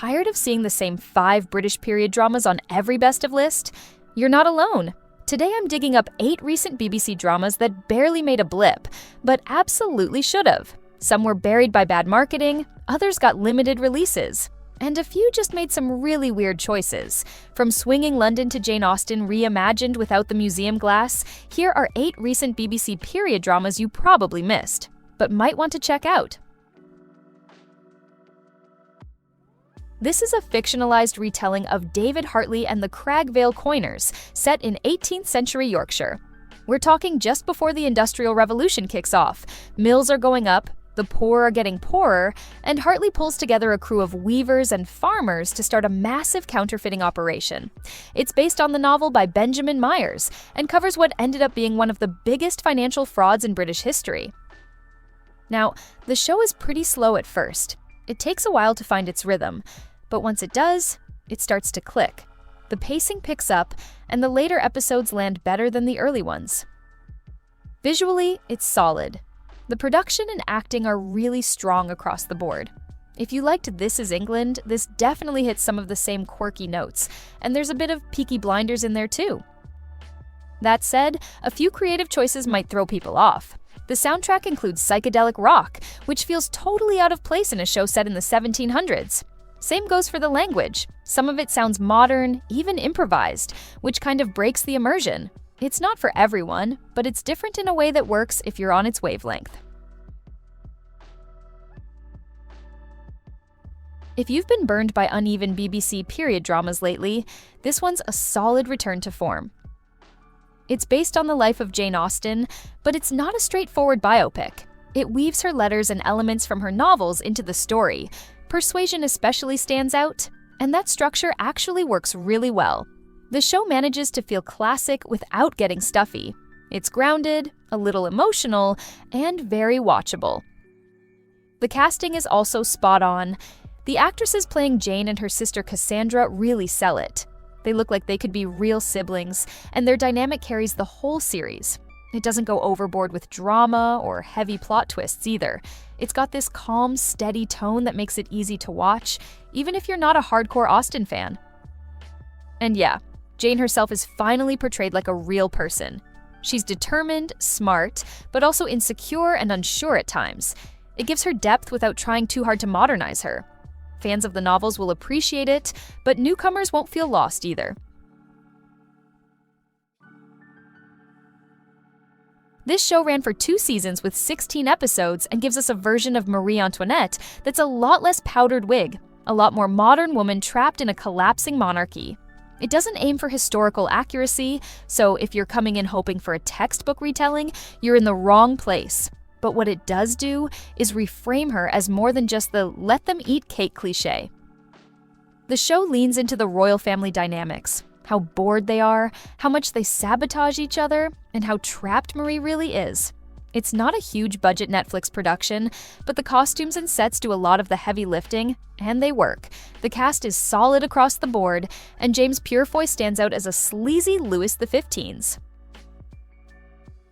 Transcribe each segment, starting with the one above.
Tired of seeing the same 5 British period dramas on every best of list? You're not alone. Today I'm digging up 8 recent BBC dramas that barely made a blip, but absolutely should have. Some were buried by bad marketing, others got limited releases, and a few just made some really weird choices. From Swinging London to Jane Austen reimagined without the museum glass, here are 8 recent BBC period dramas you probably missed, but might want to check out. This is a fictionalized retelling of David Hartley and the Cragvale Coiners, set in 18th century Yorkshire. We're talking just before the Industrial Revolution kicks off. Mills are going up, the poor are getting poorer, and Hartley pulls together a crew of weavers and farmers to start a massive counterfeiting operation. It's based on the novel by Benjamin Myers and covers what ended up being one of the biggest financial frauds in British history. Now, the show is pretty slow at first. It takes a while to find its rhythm, but once it does, it starts to click. The pacing picks up, and the later episodes land better than the early ones. Visually, it's solid. The production and acting are really strong across the board. If you liked This Is England, this definitely hits some of the same quirky notes, and there's a bit of Peaky Blinders in there too. That said, a few creative choices might throw people off. The soundtrack includes psychedelic rock, which feels totally out of place in a show set in the 1700s. Same goes for the language. Some of it sounds modern, even improvised, which kind of breaks the immersion. It's not for everyone, but it's different in a way that works if you're on its wavelength. If you've been burned by uneven BBC period dramas lately, this one's a solid return to form. It's based on the life of Jane Austen, but it's not a straightforward biopic. It weaves her letters and elements from her novels into the story. Persuasion especially stands out, and that structure actually works really well. The show manages to feel classic without getting stuffy. It's grounded, a little emotional, and very watchable. The casting is also spot on. The actresses playing Jane and her sister Cassandra really sell it. They look like they could be real siblings, and their dynamic carries the whole series. It doesn't go overboard with drama or heavy plot twists either. It's got this calm, steady tone that makes it easy to watch, even if you're not a hardcore Austen fan. And yeah, Jane herself is finally portrayed like a real person. She's determined, smart, but also insecure and unsure at times. It gives her depth without trying too hard to modernize her. Fans of the novels will appreciate it, but newcomers won't feel lost either. This show ran for 2 seasons with 16 episodes and gives us a version of Marie Antoinette that's a lot less powdered wig, a lot more modern woman trapped in a collapsing monarchy. It doesn't aim for historical accuracy, so if you're coming in hoping for a textbook retelling, you're in the wrong place. But what it does do is reframe her as more than just the let them eat cake cliché. The show leans into the royal family dynamics, how bored they are, how much they sabotage each other, and how trapped Marie really is. It's not a huge budget Netflix production, but the costumes and sets do a lot of the heavy lifting, and they work. The cast is solid across the board, and James Purefoy stands out as a sleazy Louis XV.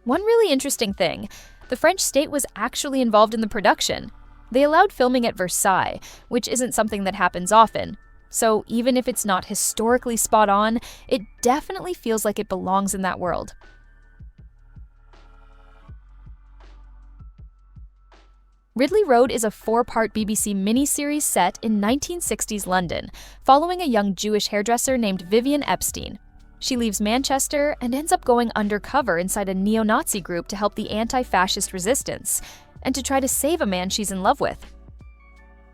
One really interesting thing, the French state was actually involved in the production. They allowed filming at Versailles, which isn't something that happens often. So even if it's not historically spot on, it definitely feels like it belongs in that world. Ridley Road is a 4-part BBC miniseries set in 1960s London, following a young Jewish hairdresser named Vivian Epstein. She leaves Manchester and ends up going undercover inside a neo-Nazi group to help the anti-fascist resistance, and to try to save a man she's in love with.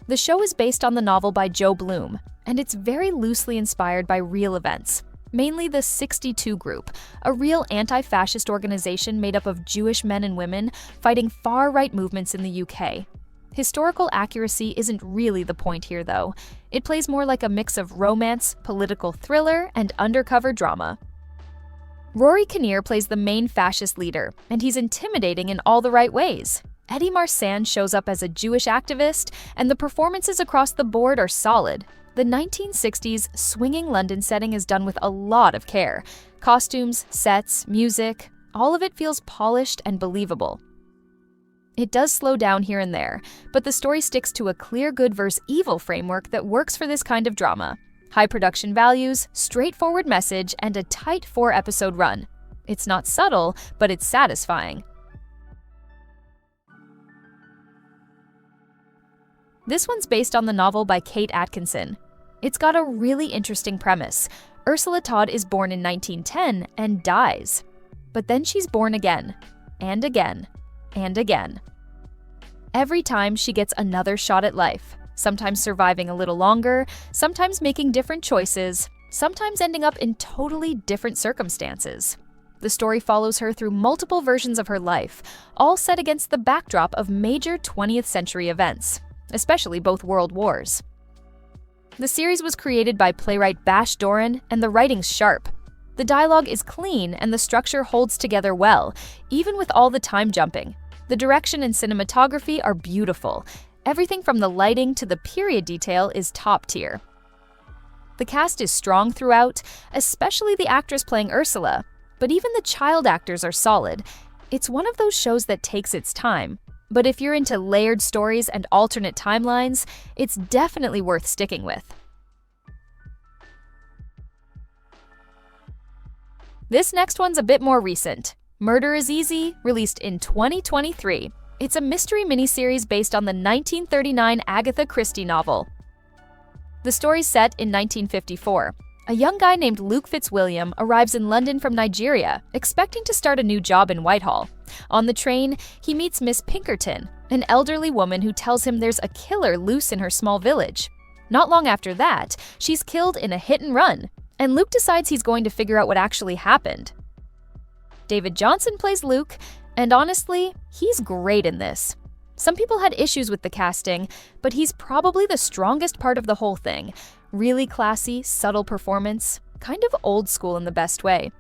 The show is based on the novel by Joe Bloom, and it's very loosely inspired by real events, mainly the 62 Group, a real anti-fascist organization made up of Jewish men and women fighting far-right movements in the UK. Historical accuracy isn't really the point here, though. It plays more like a mix of romance, political thriller, and undercover drama. Rory Kinnear plays the main fascist leader, and he's intimidating in all the right ways. Eddie Marsan shows up as a Jewish activist, and the performances across the board are solid. The 1960s swinging London setting is done with a lot of care. Costumes, sets, music, all of it feels polished and believable. It does slow down here and there, but the story sticks to a clear good versus evil framework that works for this kind of drama. High production values, straightforward message, and a tight 4-episode run. It's not subtle, but it's satisfying. This one's based on the novel by Kate Atkinson. It's got a really interesting premise. Ursula Todd is born in 1910 and dies. But then she's born again, and again, and again. Every time she gets another shot at life, sometimes surviving a little longer, sometimes making different choices, sometimes ending up in totally different circumstances. The story follows her through multiple versions of her life, all set against the backdrop of major 20th century events, especially both world wars. The series was created by playwright Bash Doran, and the writing's sharp. The dialogue is clean and the structure holds together well, even with all the time jumping. The direction and cinematography are beautiful. Everything from the lighting to the period detail is top tier. The cast is strong throughout, especially the actress playing Ursula, but even the child actors are solid. It's one of those shows that takes its time, but if you're into layered stories and alternate timelines, it's definitely worth sticking with. This next one's a bit more recent. Murder is Easy, released in 2023. It's a mystery miniseries based on the 1939 Agatha Christie novel. The story's set in 1954. A young guy named Luke Fitzwilliam arrives in London from Nigeria, expecting to start a new job in Whitehall. On the train, he meets Miss Pinkerton, an elderly woman who tells him there's a killer loose in her small village. Not long after that, she's killed in a hit and run, and Luke decides he's going to figure out what actually happened. David Johnson plays Luke, and honestly, he's great in this. Some people had issues with the casting, but he's probably the strongest part of the whole thing. Really classy, subtle performance, kind of old school in the best way.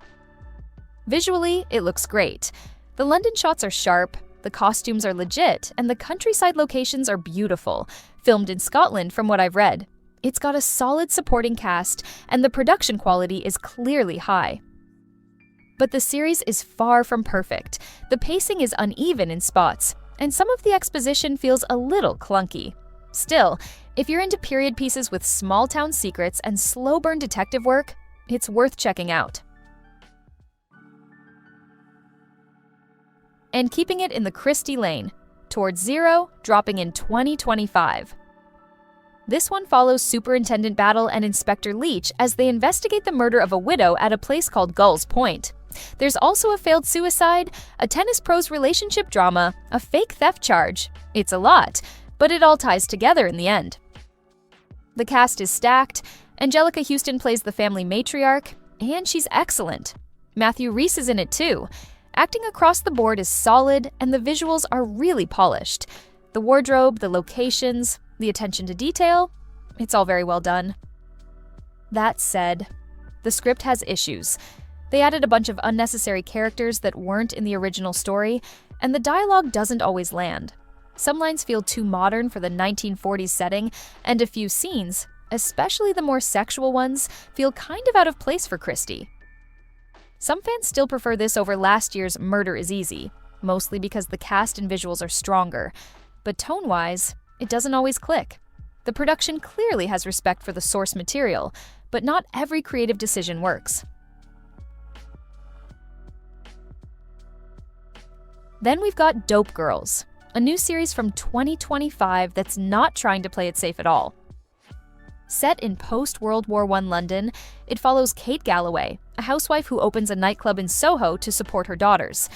Visually, it looks great. The London shots are sharp, the costumes are legit, and the countryside locations are beautiful, filmed in Scotland from what I've read. It's got a solid supporting cast, and the production quality is clearly high. But the series is far from perfect. The pacing is uneven in spots, and some of the exposition feels a little clunky. Still, if you're into period pieces with small-town secrets and slow-burn detective work, it's worth checking out. And keeping it in the Christie lane, Towards Zero, dropping in 2025. This one follows Superintendent Battle and Inspector Leach as they investigate the murder of a widow at a place called Gull's Point. There's also a failed suicide, a tennis pro's relationship drama, a fake theft charge. It's a lot, but it all ties together in the end. The cast is stacked. Angelica Houston plays the family matriarch, and she's excellent. Matthew Rhys is in it too. Acting across the board is solid, and the visuals are really polished. The wardrobe, the locations, the attention to detail, it's all very well done. That said, the script has issues. They added a bunch of unnecessary characters that weren't in the original story, and the dialogue doesn't always land. Some lines feel too modern for the 1940s setting, and a few scenes, especially the more sexual ones, feel kind of out of place for Christie. Some fans still prefer this over last year's Murder is Easy, mostly because the cast and visuals are stronger, but tone-wise, it doesn't always click. The production clearly has respect for the source material, but not every creative decision works. Then we've got Dope Girls, a new series from 2025 that's not trying to play it safe at all. Set in post-World War I London, it follows Kate Galloway, a housewife who opens a nightclub in Soho to support her daughters.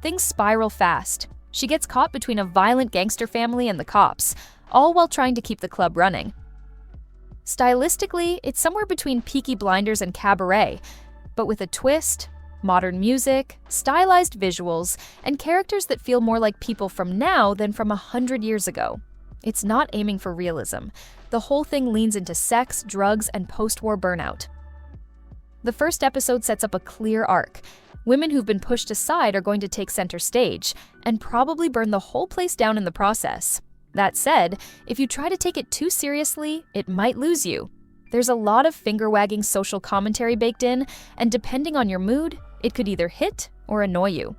Things spiral fast. She gets caught between a violent gangster family and the cops, all while trying to keep the club running. Stylistically, it's somewhere between Peaky Blinders and Cabaret, but with a twist, modern music, stylized visuals, and characters that feel more like people from now than from 100 years ago. It's not aiming for realism. The whole thing leans into sex, drugs, and post-war burnout. The first episode sets up a clear arc. Women who've been pushed aside are going to take center stage, and probably burn the whole place down in the process. That said, if you try to take it too seriously, it might lose you. There's a lot of finger-wagging social commentary baked in, and depending on your mood, it could either hit or annoy you.